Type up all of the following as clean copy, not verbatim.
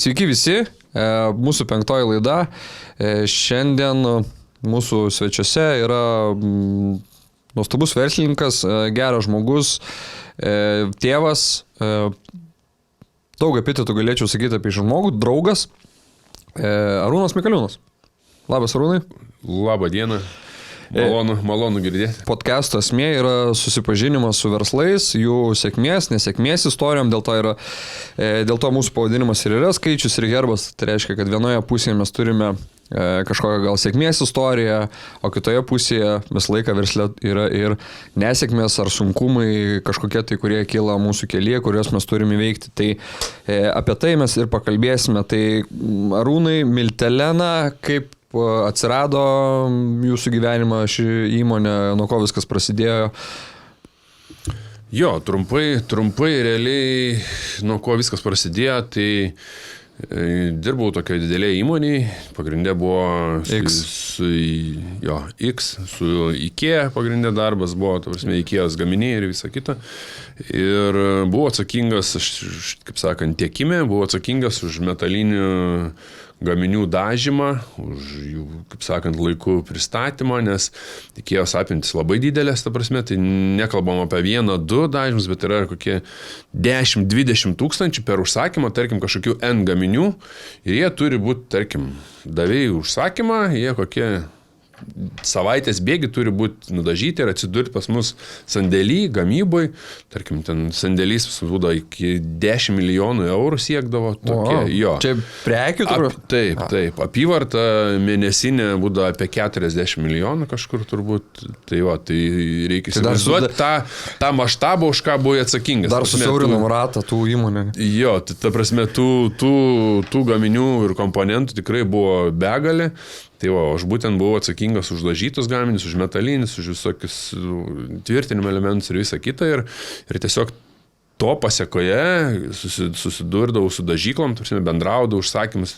Sveiki visi, mūsų 5 laida. Šiandien mūsų svečiuose yra nuostabus verslininkas, geras žmogus, tėvas, daug epitetų galėčiau sakyti apie žmogų, draugas, Arūnas Mikaliūnas. Labas, Arūnai. Labą dieną. Malonu girdėti. Podcast'o esmė yra susipažinimas su verslais, jų sėkmės, nesėkmės istorijom, dėl to mūsų pavadinimas ir yra skaičius ir herbas. Tai reiškia, kad vienoje pusėje mes turime kažkokią gal sėkmės istoriją, o kitoje pusėje visą laiką versle yra ir nesėkmės ar sunkumai kažkokie tai, kurie kyla mūsų kelyje, kuriuos mes turime įveikti. Tai apie tai mes ir pakalbėsime. Tai Arūnai, Miltelena, kaip atsirado jūsų gyvenimą ši įmonė, nuo ko viskas prasidėjo? Jo, trumpai realiai nuo ko viskas prasidėjo, tai dirbau tokioje didelėje įmonėje, pagrindė buvo su IKEA pagrindė darbas buvo, IKEA'os gaminiai ir visa kita. Ir buvau atsakingas, kaip sakant, tiekime, buvau atsakingas už metalinių gaminių dažymą, už jų, kaip sakant, laikų pristatymą, nes IKEA'os apimtis labai didelės, ta prasme, tai nekalbam apie 1-2 dažymus, bet yra kokie 10-20 tūkstančių per užsakymą, tarkim, kažkokių N gaminių ir jie turi būti, tarkim, davėjai užsakymą, jie kokie savaitės bėgi turi būti nudažyti ir atsidurti pas mus sandėly, gamyboj. Tarkim, ten sandėlys būdavo iki 10 milijonų eurų siekdavo. Tokie, jo. Čia prekių turbūt? Taip. Apyvarta mėnesinė būdavo apie 40 milijonų kažkur turbūt. Tai reikia įsivaizduoti tą maštabą, už ką buvai atsakingas. Dar susiaurinam ratą tų įmonių. Jo, ta prasme, tų gaminių ir komponentų tikrai buvo begalė. Tai aš būtent buvau atsakingas už dažytus gaminius, už metalinius, už visokius tvirtinimo elementus ir visą kitą. Ir tiesiog to pasiekoje susidurdavau su dažyklom, bendraudavau užsakymus.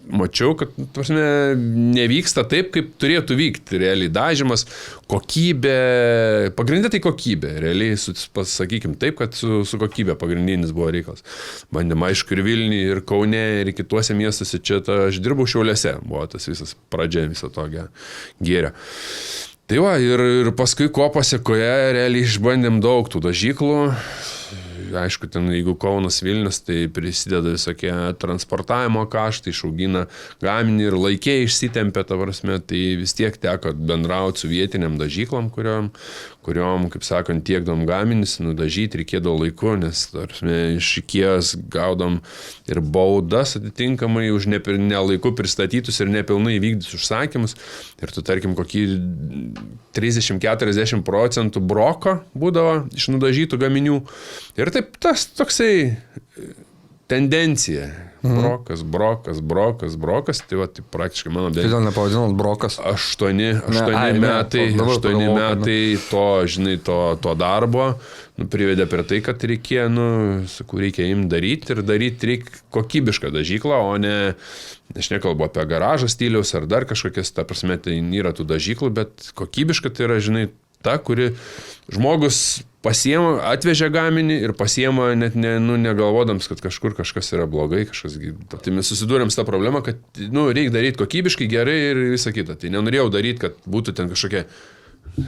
Mačiau, kad nevyksta taip, kaip turėtų vykti. Realiai dažymas, kokybė, pagrindė tai kokybė. Realiai, pasakykim taip, kad su kokybė pagrindinis buvo reikalas. Bandėm, aišku, ir Vilniuje, ir Kaune, ir kituose miestuose. Čia aš dirbau Šiauliuose, buvo tas visas pradžia viso to gėrio. Tai ir paskui ko pasiekoje realiai išbandėm daug tų dažyklų. Aišku, ten jeigu Kaunas Vilnius, tai prisideda visokie transportavimo kaštai, išaugina gaminį ir laikė išsitempia, ta prasme, tai vis tiek teko bendrauti su vietiniam dažyklom, kuriom, kaip sakant, tiekdom gaminis, nudažyti reikėdavo laiku, nes, tarsi, iš IKEA'os gaudom ir baudas atitinkamai už nelaiku pristatytus ir nepilnai vykdytus užsakymus. Ir tu, tarkim, kokį 30-40% broko būdavo iš nudažytų gaminių. Ir taip tas toksai tendencija. Brokas. Tai praktiškai mano bėdė. Kodėl nepavadinot brokas? 8 metai to darbo privedė prie tai, kad reikia imti daryti ir daryti reikia kokybišką dažyklą, o ne, aš nekalbu apie garažo stiliaus ar dar kažkokias, ta prasme, tai nėra tų dažyklų, bet kokybiška tai yra, ta, kuri žmogus pasiema, atvežia gaminį ir pasiema net negalvodams, kad kažkur kažkas yra blogai, Tai mes susidūrėm su tą problemą, kad reikia daryti kokybiškai, gerai ir visą kitą. Tai nenorėjau daryti, kad būtų ten kažkokia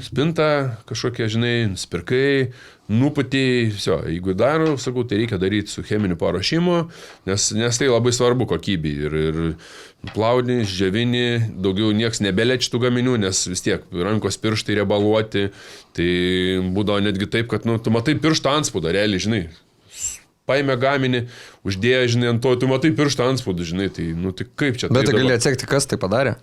spinta, kažkokie, nusipirkai, nuputėjai, jeigu darau, sakau, tai reikia daryti su cheminiu paruošimu, nes tai labai svarbu kokybei ir plauni, džiavini, daugiau nieks nebelečia tų gaminių, nes vis tiek rankos pirštai riebaluoti, tai būdavo netgi taip, kad tu matai pirštą antspaudą, realiai, paėmė gaminį, uždėjo, ant to, tu matai pirštą antspaudą, tai kaip čia? Bet gali atsekti, kas tai padarė?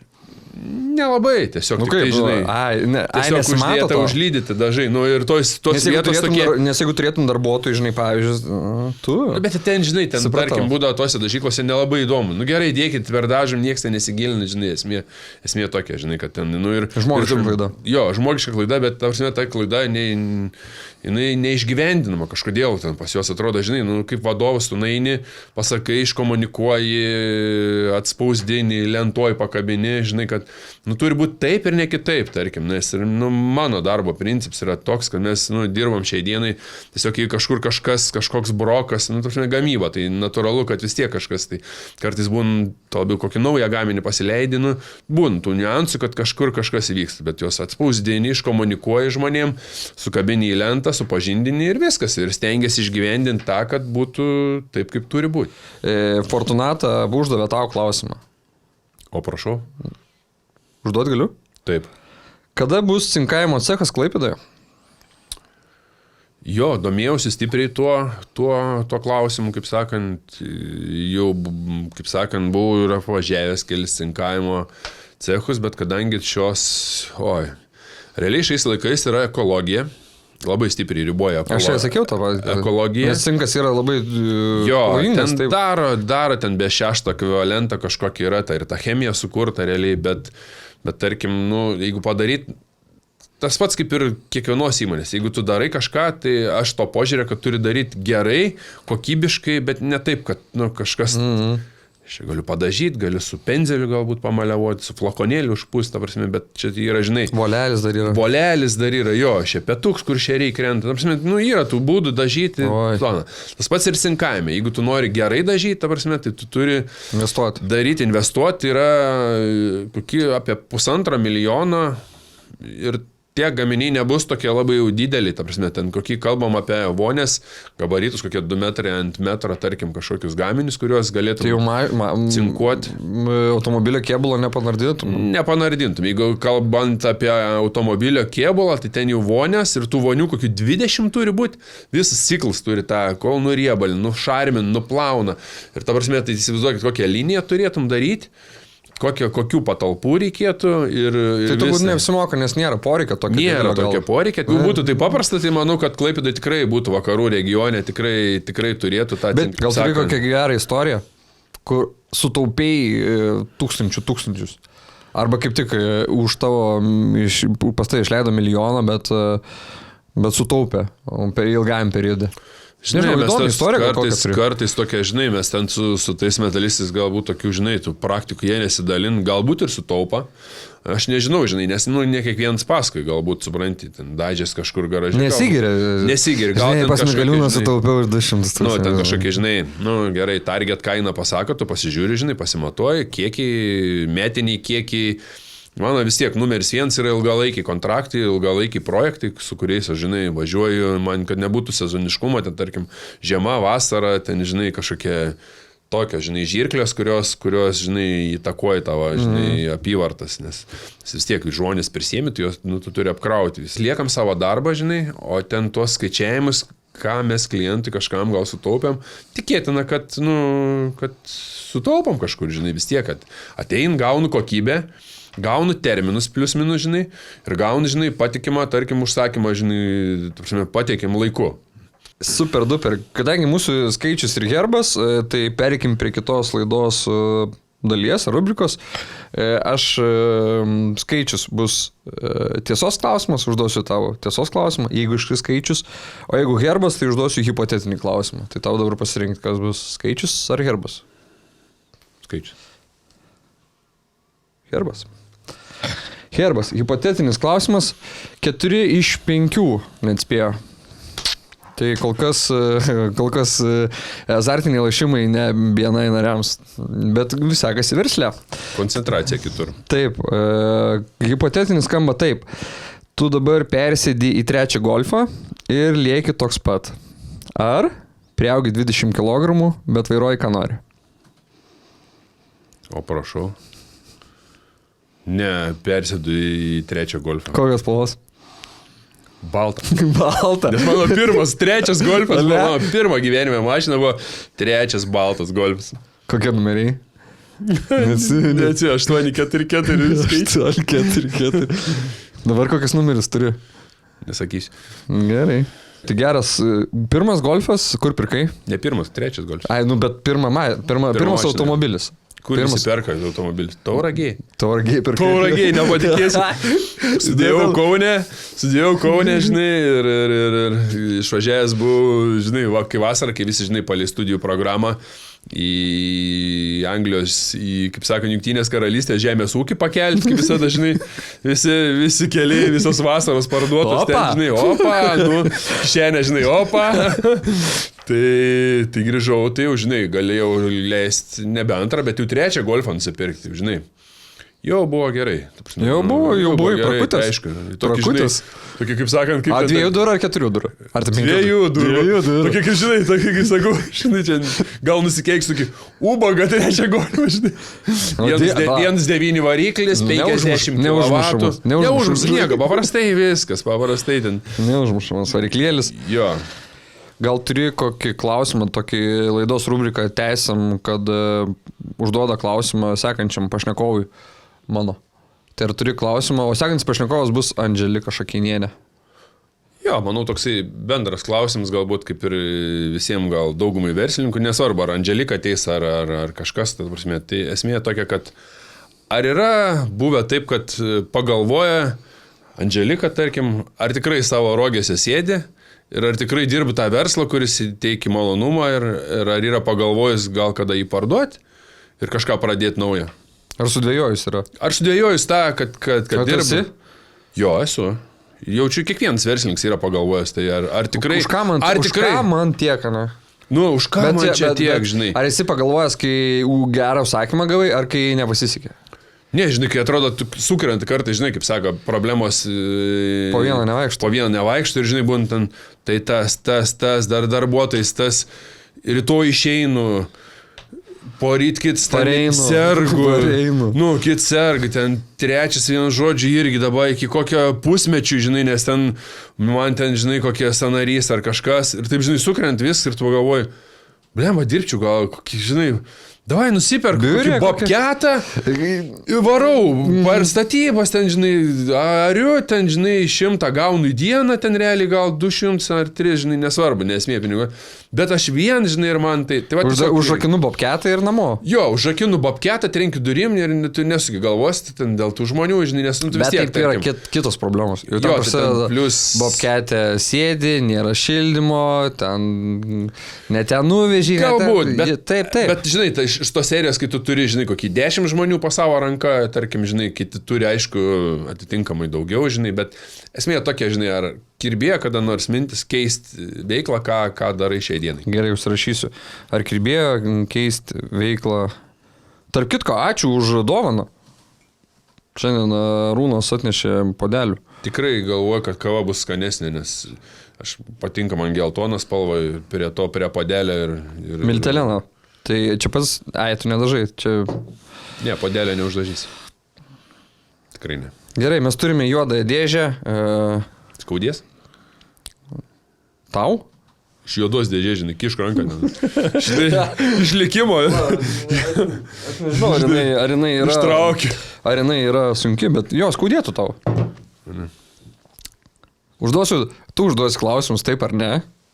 Nelabai, tiesiog tiesiog uždėta užlydyti dažai. Ir tos vietos tokie... Nes jeigu turėtum darbuotojų, pavyzdžiui, tu... Bet ten, tarkim, būdavo tose dažyklose nelabai įdomu. Gerai, dėkit per dažym, nieks ten nesigilina, esmė tokia, kad ten... Žmogiška klaida. Jo, žmogiška klaida, bet ta klaida jinai neišgyvendinama kažkodėl ten pas juos atrodo, kaip vadovas tu naini, pasakai, iškomunikuoji, atspausdini, lentoj pakabini, kad turi būti taip ir ne kitaip, tarkim, nes ir, mano darbo principas yra toks, kad mes, dirbam šiai dienai, tiesiog jei kažkur kažkoks brokas, gamyba, tai natūralu, kad vis tiek kažkas, tai kartais būn, to labiau kokį naują gaminį pasileidinu, būn tų niuansų, kad kažkur kažkas įvyksta, bet juos atspausdini, iškomunikuoji žmonėm, sukabini į lentą, supažindini ir viskas, ir stengiasi išgyvendinti tą, kad būtų taip, kaip turi būti. Fortunata uždavė tau klausimą. O prašau. Užduot galiu? Taip. Kada bus cinkavimo cechas Klaipėdoje? Jo, domėjausi stipriai tuo klausimu, kaip sakant, jau, kaip sakant, buvau ir apvažiavęs kelis cinkavimo cechus, bet kadangi realiai šiais laikais yra ekologija, labai stipriai riboja ekologiją. Aš jau sakiau tą ekologiją. Nes cinkas yra labai pavojingas. Ten daro ten be 6 ekvivalentą kažkokį yra, tai ir ta chemija sukurta realiai, bet tarkim, jeigu padaryt, tas pats kaip ir kiekvienos įmonės. Jeigu tu darai kažką, tai aš to požiūrė, kad turi daryti gerai, kokybiškai, bet ne taip, kad kažkas... Aš galiu padažyti, galiu su penzeliu galbūt pamaliavoti, su flakonėliu užpūsti, ta prasme, bet čia yra, žinai... Volelis dar yra. Jo, šepetuks, kur šeriai krenta. Ta prasme, yra tų būdų dažyti. Tas pats ir cinkavime. Jeigu tu nori gerai dažyti, ta prasme, tai tu turi investuoti, yra apie 1,5 milijono ir tie gaminiai nebus tokie labai jau dideli, ta prasme, ten kokį kalbam apie vonės gabaritus, kokie 2 metrai ant metro, tarkim, kažkokius gaminius, kuriuos galėtum cinkuoti. Automobilio kėbulo nepanardintum? Nepanardintum. Jeigu kalbant apie automobilio kėbulą, tai ten jau vonės ir tų vonių kokių 20 turi būti. Visas ciklas turi tą, kol nuriebalį, nušarmin, nuplauna. Ir ta prasme, tai įsivaizduokit, kokią liniją turėtum daryti. Kokių patalpų reikėtų ir tai turbūt neapsimoka, nes nėra poreikio tokio. Nėra tokio poreikio. Jeigu būtų tai paprasta, tai manau, kad Klaipėdai tikrai būtų vakarų regione, tikrai turėtų tą... Bet gal turi kokią gerą istoriją, kur sutaupėjai tūkstančius. Arba kaip tik už tavo pas tai išleido milijoną, bet sutaupė per ilgajam periodui. Žinai, mes kartais tokia, žinai, mes ten su tais metalistais galbūt tokių, žinai, tų praktikų jie nesidalin, galbūt ir sutaupa. Aš nežinau, žinai, nes, ne kiekvienas paskui, galbūt, supranti, ten dažės kažkur garaže. Nesigiria. Gal ten kažkokia... Galiūną sutaupiau už 200. Ten kažkokie, žinai, gerai, target kainą pasako, tu pasižiūri, žinai, pasimatuoji, metiniai kiekiai. Mano vis tiek numeris 1 yra ilgalaikiai kontraktai, ilgalaikiai projektai, su kuriais aš, žinai, važiuoju, man, kad nebūtų sezoniškumo, ten, tarkim, žiema, vasara, ten, žinai, kažkokie tokios, žinai, žirklės, kurios, žinai, įtakoja tavo, žinai, apyvartas, nes vis tiek žmonės prisiemi, tu juos, tu turi apkrauti. Vis liekam savo darbą, žinai, o ten tuos skaičiavimus, ką mes klientui kažkam gal sutaupėm, tikėtina, kad sutaupom kažkur, žinai, vis tiek, kad atein, gaunu kokybę, gaunu terminus plius minus, žinai, ir gaunu, žinai, patikimą, tarkim, užsakymą, žinai, pateikim laiku. Super duper. Kadangi mūsų skaičius ir herbas, tai perikim prie kitos laidos dalies, rubrikos. Aš skaičius bus tiesos klausimas, užduosiu tavo tiesos klausimą, jeigu iškris skaičius, o jeigu herbas, tai užduosiu hipotetinį klausimą. Tai tau dabar pasirinkti, kas bus skaičius ar herbas? Skaičius. Herbas. Hipotetinis klausimas. 4 iš 5 neatspėjo. Tai kol kas azartiniai lašimai ne BNI nariams, bet sekasi versle. Koncentracija kitur. Taip. Hipotetinis skamba taip. Tu dabar persėdi į 3 golfą ir lieki toks pat. Ar priaugi 20 kg, bet vairuoji ką nori? O prašau. Ne, persėdu į 3 golfą. Kokios spalvos? Balta. Balta. Nes mano 3 golfas, mano pirmo gyvenime mašina buvo 3 baltas golfas. Kokie numeriai? Neatsiu, 844 skaičiai. 844. Dabar kokias numeris turi? Nesakysiu. Gerai. Tai geras, pirmas golfas, kur pirkai? Ne pirmas, 3 golfas. Ai, bet pirmas automobilis. Kur visi perka automobilį? Tauragiai. Tauragiai pirkai. Tauragiai, nepatikėsiu. Studijavau Kaune, žinai, ir išvažiavęs buvau, žinai, kai vasarą, kai visi, žinai, palei studijų programą, į Anglijos, kaip sakant, Jungtinės karalystės žemės ūkį pakelti, kaip visada, žinai, visi keliai, visos vasaros parduotos, ten, žinai, šiandien, žinai, tai grįžau, tai jau, žinai, galėjau leisti nebe antrą, bet jau trečią golfą nusipirkti, žinai. Jau buvo gerai. Jau buvo prakutęs. Aišku. Prakutęs. Tokie, kaip sakant, kaip... A, 2 durų ar 4 durų? Ar 2 durų. Tokie, kaip žinai, tokie, kaip sakau, žinai, čia gal nusikeiks tokį ubagą trečią golfą, žinai. 1.9 variklis, 50 kW. Neužmušamas. Nieko, paprastai viskas, paprastai ten. Neužmušamas variklėlis. Jo. Gal turi kokį klausimą, tokį laidos rubriką teisam, kad užduoda klausimą sekančiam pašnekovui mano. Tai ar turi klausimą, o sekantis pašnekovas bus Andželika Šakinienė. Jo, manau, toksai bendras klausimas, galbūt kaip ir visiems gal daugumai verslininkų, nesvarbu, ar Andželika ateis, ar kažkas, tai esmė tokia, kad ar yra buvę taip, kad pagalvoja Andželika, tarkim, ar tikrai savo rogėse sėdi ir ar tikrai dirbi tą verslą, kuris teikia malonumą ir ar yra pagalvojus gal kada jį parduoti ir kažką pradėti naują. Ar sudvėjojus yra? Ar sudvėjojus tą, kad dirbi? Esi? Jo, esu. Jaučiu, kiekvienas verslininkas yra pagalvojęs, tai ar tikrai... Už ką man tiek, ne? Nu, už ką man čia tiek, žinai. Ar esi pagalvojęs, kai gerą užsakymą gavai, ar kai nepasisekė? Ne, žinai, kai atrodo, sukrenta kartai, žinai, kaip sako, problemos... Po vieną nevaikšto ir, žinai, būtent ten, tai tas, dar darbuotojas, tas, rytoj išeinu... Poryt kits ten sergu, kits sergu, ten trečias vienas žodžiu irgi dabar iki kokio pusmečio, žinai, nes ten, man ten, žinai, kokie sanarys ar kažkas, ir taip, žinai, sukrent viską ir tu galvoji, blemba, dirbčiau gal, žinai, davai nusiperku kokį bobketą, varau, par statybos ten, žinai, ariu, ten, žinai, 100 gaunu į dieną, ten realiai gal 200 ar 3, žinai, nesvarbu, nesmė pinigų. Bet aš vien, žinai, ir man tai... Užrakinu bobketą ir namo. Jo, užrakinu bobketą, trenkiu durim ir tu nesugi galvosi ten dėl tų žmonių, žinai, nes tu vis tiek... Bet tai yra kitos problemos. Jo, tai plius... Bobketė sėdi, nėra šildymo, ten... Ne ten nuvežį. Galbūt, taip. Bet, žinai, tai iš tos serijos, kai tu turi, žinai, kokį 10 žmonių po savo ranką, tarkim, žinai, kiti turi, aišku, atitinkamai daugiau, žinai, bet esmė tokia, žinai, ar kirbėjo kada nors mintis keisti veiklą, ką darai šiai dienai. Gerai, užsirašysiu. Ar kirbėjo keisti veiklą? Tarp kitko, ačiū už dovaną. Šiandien Rūnas atnešė podelių. Tikrai galvoju, kad kava bus skanesnė, nes aš patinka man geltoną spalvą ir prie podelio ir... Miltelena. Tai čia pas... tu nedažai. Čia... Ne, podelio neuždažys. Tikrai ne. Gerai, mes turime juodą dėžę. Skaudės? Tau? Iš juodos dėžės, žinai, kišk ranką. Štai, išlikimo. Aš nežinau, ar jinai yra... Ištraukia. Ar jinai yra sunki, bet jo, skaudėtų tau. Tu užduosi klausimus, taip ar ne?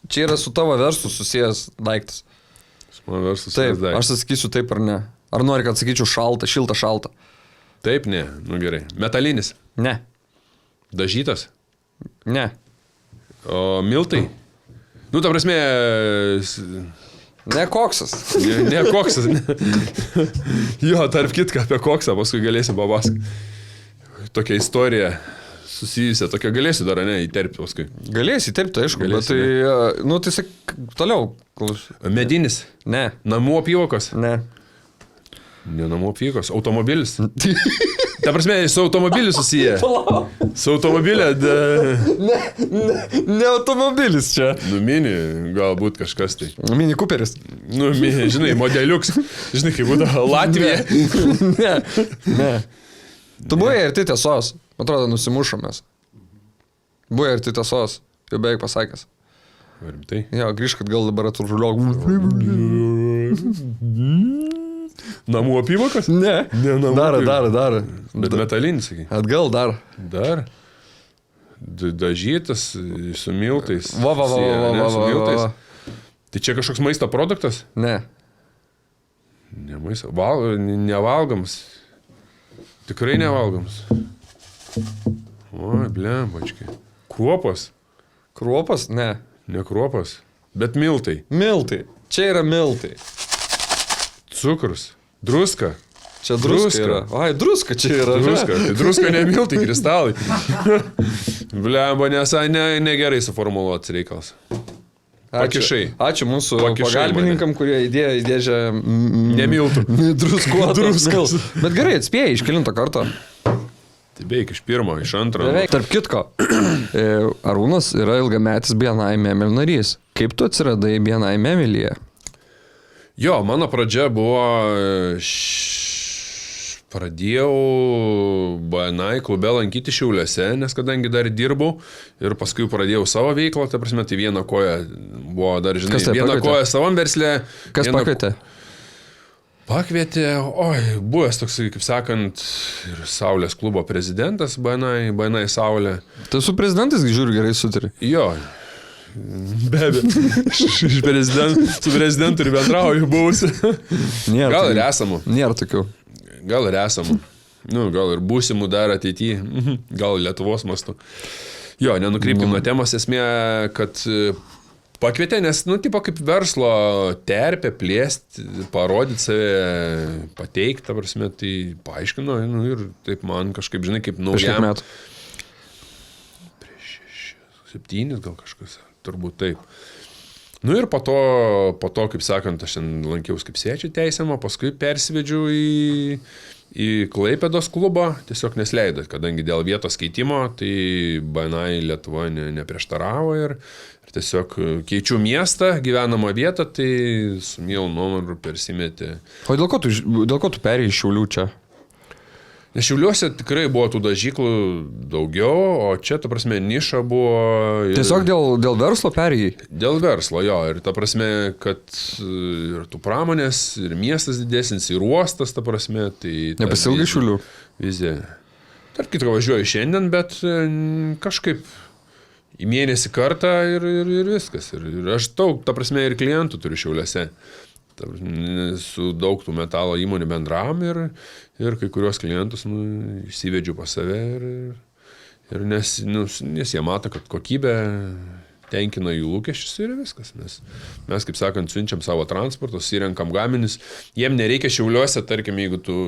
Čia yra su tavo verslu susijęs daiktas. Su mano verslu susijęs daiktas. Aš atsakysiu taip ar ne. Ar nori, kad atsakyčiau šilta? Taip, ne. Nu gerai. Metalinis? Ne. Dažytas? Ne. O miltai? Nu, ta prasme... Ne koksas. Ne koksas. Jo, tarp kitką apie koksą, paskui galėsim papasakoti. Tokia istorija susijusia, tokia galėsiu dar, ne, įterpti paskui. Galėsi įterpti, aišku, bet tai... Nu, tai sak, toliau. Medinis? Ne. Namų apyvokos? Ne. Ne namų apyvokos. Automobilis? Ta prasme, su automobiliu susiję. Su automobilė... Ne automobilis čia. Nu, mini, galbūt kažkas tai. Mini Cooperis. Nu, žinai, modeliuks. Žinai, kaip būtų Latvija. Ne. Tu buvai arti tiesos. Atrodo, nusimušomės. Buvai arti tiesos. Jau beveik pasakęs. Rimtai? Jo, grįžk, kad gal dabar atružuliok. Namų apyvokas? Ne. Ne namų apyvokas. Dar. Bet metalinis, sakai. Atgal dar. Dar? Dažytas, su miltais. Va. Tai čia kažkoks maisto produktas? Ne. Ne maisto. Nevalgomas. Tikrai nevalgomas. Oi, blembačkai. Kruopas? Kruopas? Ne. Ne kruopas. Bet miltai. Miltai. Čia yra miltai. Cukrus. Druska. Čia druska yra. Ai, druska čia yra. Druska. Tai druska ne miltai, kristalai. Blemba, nes negerai suformuluotas reikalas. Pakišai. Ačiū mūsų pagalbininkam, kurie įdėjo į dėžę nemiltų. Druskas. Bet gerai, atspėjai iš kelinto karto. Tai beveik iš pirmo, iš antro. Tarp kitko, Arūnas yra ilgametis BNI Memel narys. Kaip tu atsiradai BNI Memelyje? Jo, mano pradžia buvo... Pradėjau BNI klube lankyti Šiauliuose, nes kadangi dar dirbau ir paskui pradėjau savo veiklą, tai prasme, tai viena koja buvo dar, žinai, viena koja savam versle. Kas pakvietė? Pakvietė, buvęs toksai, kaip sakant, ir Saulės klubo prezidentas BNI Saulė. Tai su prezidentais, žiūriu, gerai sutari. Jo. Be abejo, su prezidentu ir bendrauju buvusi. Gal ir esamų. Nėra tokių. Gal ir esamų, gal ir būsimų dar ateityje, gal Lietuvos mastu. Jo, nenukrypkim nuo temos, esmė, kad pakvietė, nes, tipo kaip verslo terpė, plėsti, parodyti save, pateikti, ta prasme, tai paaiškino, ir taip man kažkaip, žinai, kaip naujam. Prieš 7 gal kažkas, turbūt taip. Ir po to, kaip sakant, aš ten lankiausi kaip sėčių teisėmo, paskui persivedžiau į Klaipėdos klubą, tiesiog nesleido, kadangi dėl vietos keitimo, tai BNI Lietuvoje neprieštaravo ir tiesiog keičiu miestą, gyvenamą vietą, tai su mielu noru persimetė. O dėl ko tu perėjai iš Šiaulių čia? Nes Šiauliuose tikrai buvo tų dažyklų daugiau, o čia, ta prasme, niša buvo... Tiesiog dėl verslo perėjai? Dėl verslo, jo. Ir ta prasme, kad ir tų pramonės, ir miestas didesnis, ir uostas, ta prasme, tai... Nepasilgai Šiaulių? Vizija. Tarp kitko važiuoju šiandien, bet kažkaip į mėnesį kartą ir viskas. Ir aš daug, ta prasme, ir klientų turiu Šiauliuose. Su daug tų metalo įmonių bendravom ir kai kurios klientus išsivedžiu pas save ir nes jie mato, kad kokybė tenkina jų lūkesčius ir viskas. Mes, kaip sakant, siunčiam savo transportą, įrenkam gaminius. Jiem nereikia Šiauliuose, tarkim, jeigu tu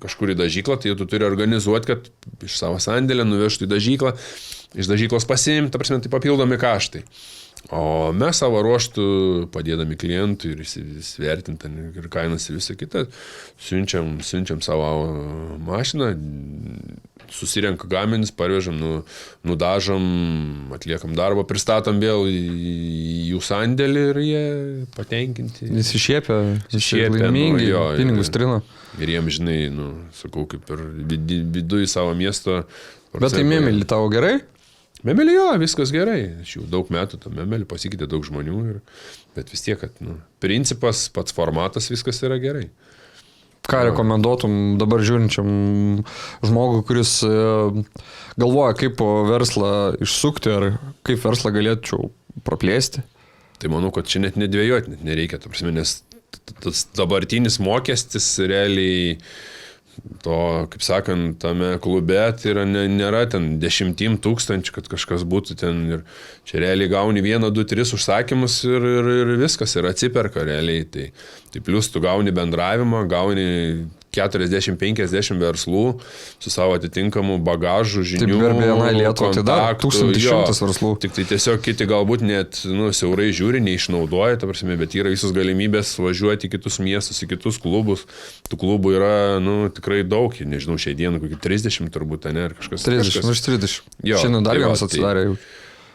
kažkur į dažyklą, tai tu turi organizuoti, kad iš savo sandėlę nuvežtų į dažyklą, iš dažyklos pasiimti, ta prasme, tai papildomi kaštai. O mes savo ruoštų, padėdami klientui ir įsivertinti ir kainas ir visą kitą, siunčiam savo mašiną, susirenka gaminius, parvežam, nudažam, atliekam darbą, pristatom vėl į jų sandėlį ir jie patenkinti. Jis išėpia, laimingi, pinigus trina. Ir jiem, žinai, sakau, kaip ir viduj savo miesto. Bet tai Memelį tavo gerai? Memelį jo, viskas gerai. Aš jau daug metų tą Memelį pasikeitė daug žmonių, bet vis tiek, kad principas, pats formatas, viskas yra gerai. Ką rekomenduotum dabar žiūrinčiam žmogui, kuris galvoja, kaip verslą išsukti ar kaip verslą galėčiau praplėsti? Tai manau, kad čia net nedvėjoti, net nereikia, nes tas dabartinis mokestis realiai to, kaip sakant, tame klube tai nėra ten 10 000, kad kažkas būtų ten ir čia realiai gauni 1, 2, 3 užsakymus ir viskas ir atsiperka realiai. Tai plus tu gauni bendravimą, gauni 40-50 verslų su savo atitinkamu bagažu, žinių, kontaktų, 1100 verslų. Tik tai tiesiog kiti galbūt net siaurai žiūri, neišnaudoja, ta prasme, bet yra visos galimybės važiuoti į kitus miestus, į kitus klubus. Tų klubų yra tikrai daug, nežinau, šiai dieną kokį 30 turbūt, ne, ar kažkas. 30. Šiandien dar vienas atsidarė jau.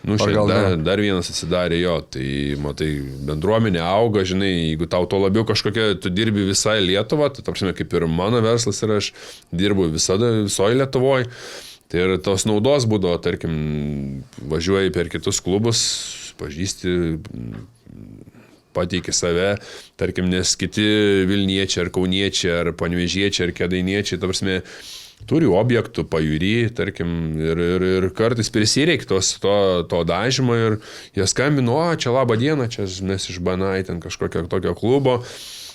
Dar vienas atsidarė, jo, tai matai, bendruomenė auga, žinai, jeigu tau to labiau kažkokia, tu dirbi visai Lietuvą, tai tarpsime, kaip ir mano verslas ir aš dirbu visoje Lietuvoje, tai ir tos naudos būdavo, tarkim, važiuoji per kitus klubus, pažįsti, pateiki save, tarkim, nes kiti Vilniečiai ar Kauniečiai ar Panevėžiečiai ar Kėdainiečiai, tarpsime, turi objektų pajūry, tarkim, ir kartais prisireiktos to dažymo ir jie skambino, čia labą dieną, čia mes iš BNI, ten kažkokio tokio klubo.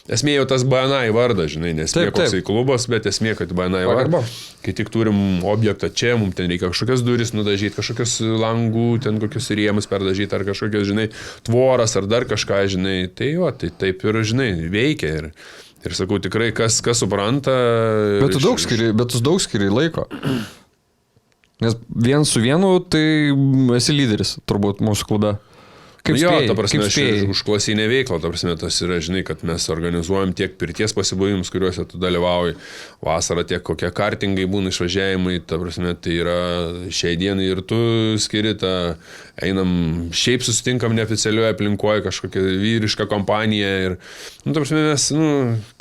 Esmė jau tas BNI vardas, žinai, nesmė koksai klubas, bet esmė, kad BNI vardas. Kai tik turim objektą čia, mums ten reikia kažkokias duris nudažyti, kažkokias langų, ten kokius rėmus perdažyti, ar kažkokias, žinai, tvoras, ar dar kažką, žinai, tai jo, tai taip ir, žinai, veikia Ir sakau, tikrai, kas supranta... Bet tu daug skiri laiko. Nes vien su vienu, tai esi lyderis, turbūt, mūsų klube. Kaip spėjai? Ta prasme, aš užklasinė veikla, ta prasme, tas yra, žinai, kad mes organizuojam tiek pirties pasibavimus, kuriuose tu dalyvauji, vasarą tiek kokie kartingai būna išvažiavimai, ta prasme, tai yra šiai dienai ir tu skiri tą, einam, šiaip susitinkam neoficialioje aplinkoje kažkokią vyrišką kompaniją ir, ta prasme, mes,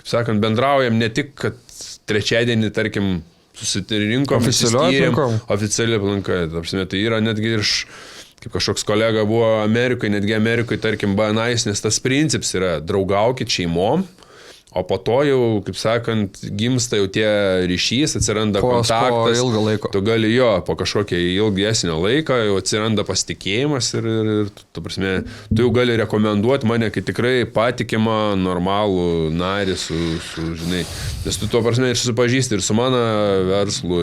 kaip sakant, bendraujam ne tik, kad trečiadienį, tarkim, susitirinkom, oficialiai aplinkoje, ta prasme, tai yra netgi ir kaip kažkoks kolega buvo Amerikoje, netgi Amerikoje, tarkim, banais, nes tas principas yra draugaukit šeimom, o po to jau, kaip sakant, gimsta jau tie ryšys, atsiranda kontaktas. Po ilgą laiko. Tu gali po kažkokio ilgesnio laiko, jau atsiranda pasitikėjimas ir tu prasme, tu jau gali rekomenduoti mane, kai tikrai patikimą, normalų narį žinai, nes tu to prasme ir susipažįsti ir su mano verslu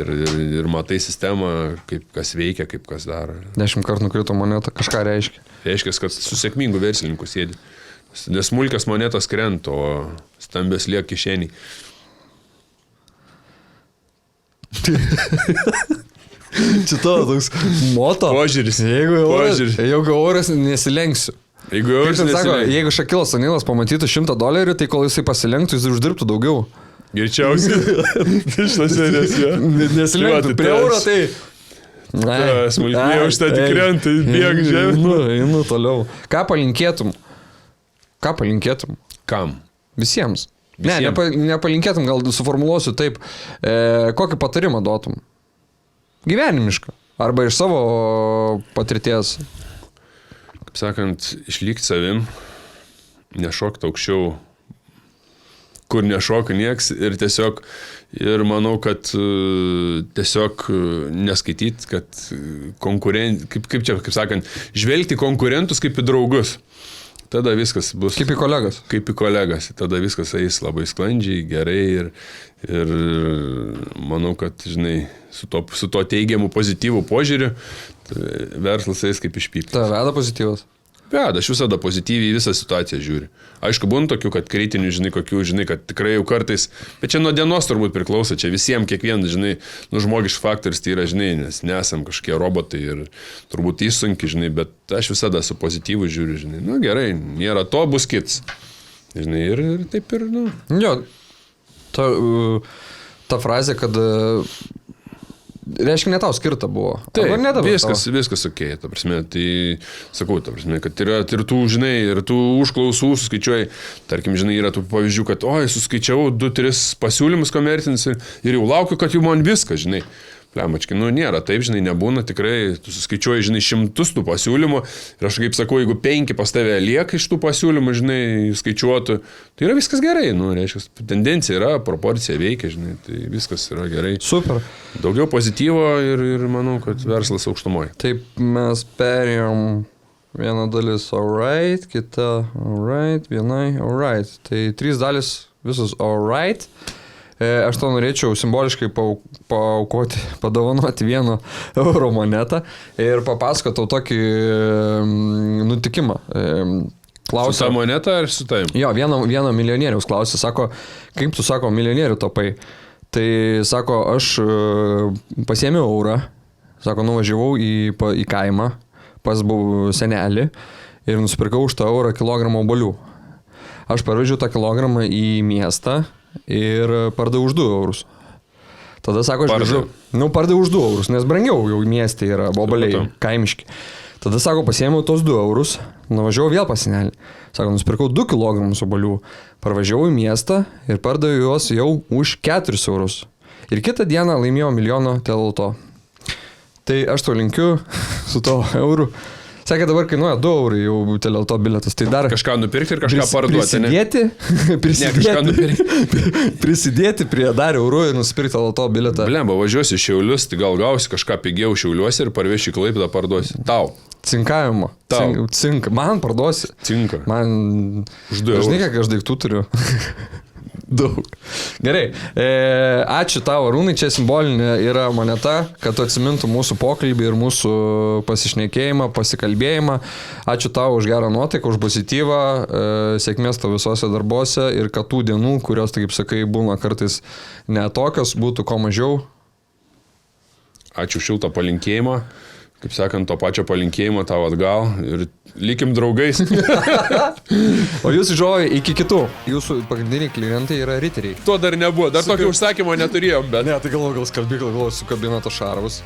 ir matai sistemą, kaip kas veikia, kaip kas daro. 10 kartų nukrito moneta, kažką reiškia. Reiškia, kad su sėkmingu verslininku sėdi. Nes smulkios monetos krenta, o stambės liek kišenį. Čia tavo toks moto. Požiūris. Jeigu euras nesilenksiu. Jeigu Šakilas Anilas pamatytų $100, tai kol jisai pasilenktų, jis uždirbtų daugiau. Greičiausiai. Iš tos serijos, jo. Nesilenktų prie euro, tai... Smulkiai už tą tik krenta, bėg žemė. Einu toliau. Ką palinkėtum? Kam? Visiems. Ne, nepalinkėtum, gal suformuluosiu taip. Kokį patarimą duotum? Gyvenimišką. Arba iš savo patirties. Kaip sakant, išlikti savim, nešokti aukščiau, kur nešoka nieks ir tiesiog, ir manau, kad tiesiog neskaityti, kad kaip sakant, žvelgti konkurentus kaip į draugus. Tada viskas bus... Kaip į kolegas. Kaip į kolegas. Tada viskas eis labai sklandžiai, gerai ir manau, kad, žinai, su to teigiamu pozityvų požiūriu verslas eis kaip išpypti. Ta veda pozityvas? Veda, aš visada pozityviai visą situaciją žiūriu. Aišku, būna tokių, kad kritinių, žinai, kad tikrai jau kartais, bet čia nuo dienos turbūt priklauso, čia visiems kiekvienas, žinai, žmogiškas faktorius tai yra, žinai, nes nesam kažkokie robotai ir turbūt įsunki, žinai, bet aš visada su pozityvu žiūriu, žinai, gerai, nėra to, bus kits, žinai, ir taip ir, Jo, ta frazė, kad reiškia, ne tau skirta buvo. Taip, viskas okei, ta prasme, tai sakau, ta prasme, kad yra ir tų, žinai, ir tų užklausų suskaičiuoji, tarkim, žinai, yra tų pavyzdžių, kad, suskaičiavau 2-3 pasiūlymus komercinis ir jau laukiu, kad jau man viskas, žinai. Plemačkai, nėra taip, žinai, nebūna, tikrai, tu suskaičiuoji, žinai, 100 tų pasiūlymų ir aš kaip sakau, jeigu 5 pas tave lieka iš tų pasiūlymų, žinai, skaičiuotų, tai yra viskas gerai, reiškia, tendencija yra, proporcija veikia, žinai, tai viskas yra gerai. Super. Daugiau pozityvo ir manau, kad verslas aukštumoje. Taip, mes perėjom vieną dalis alright, kita alright, vienai alright. Tai 3 dalis visos alright. Aš to norėčiau simboliškai paaukoti, padovanoti 1 euro monetą ir papasakotau tokį nutikimą. Klausė, su ta moneta ar su tavim? Jo, vieno milijonieriaus klausė, sako, kaip tu, sako, milijonierių tapai? Tai, sako, aš pasiėmiau eurą, sako, nuvažiavau į kaimą, pas buvau senelį ir nusipirkau už tą eurą kilogramą obuolių. Aš parvežiau tą kilogramą į miestą ir pardavau už 2 eurus. Tada sako, aš grįžau. Pardavau už 2 eurus, nes brangiau jau mieste yra obuoliai kaimiški. Tada sako, pasiėmiau tos 2 eurus, nuvažiavau vėl pas senelį. Sako, nusipirkau 2 kilogramus obuolių, parvažiavau į miestą ir pardaviau juos jau už 4 eurus. Ir kitą dieną laimėjau 1 milijoną telauto. Tai aš to linkiu su to eurų. Sakė, dabar kainuoja 2 eurai jau telauto biletas. Tai dar kažką nupirkti ir kažką parduoti. Prisidėti prie dar eurų ir nusipirkti telauto biletą. Blemba, važiuosi į Šiaulius, tai gal gausi kažką pigiau Šiauliuose ir parveši į Klaipėdą parduosi. Tau. Cinkavimo. Cink. Man parduosi. Cinka. Man... Už 2 eurus. Žinai, kiek aš daiktų turiu. Daug. Gerai. Ačiū tau, Arūnai, čia simbolinė yra moneta, kad tu atsimintų mūsų pokalbį ir mūsų pasišnekėjimą, pasikalbėjimą. Ačiū tau už gerą nuotaiką, už pozityvą, sėkmės tau visose darbuose ir kad tų dienų, kurios, taip sakai, būna kartais netokios, būtų ko mažiau. Ačiū šiltą palinkėjimą. Kaip sakant, to pačio palinkėjimo tau atgal ir likim draugais. O jūs žiūrovai, iki kitų. Jūsų pagrindiniai klientai yra riteriai. To dar nebuvo, dar tokio užsakymo neturėjom, bet... Ne, tai gal skalbyklą, gal sukabino to šarvus.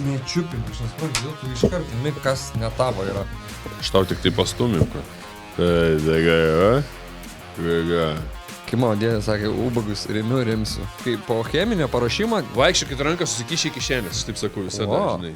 Nečiupink, aš nesuprantu, tu iškart imi, kas ne tavo yra. Aš tau tik tai pastumim, kad... Kai mano dėdė sakė, ubagus remsiu. Kai po cheminio paruošimo... Vaikščiokit ranką susikišę į kišenės, aš taip sakau visada, žinai.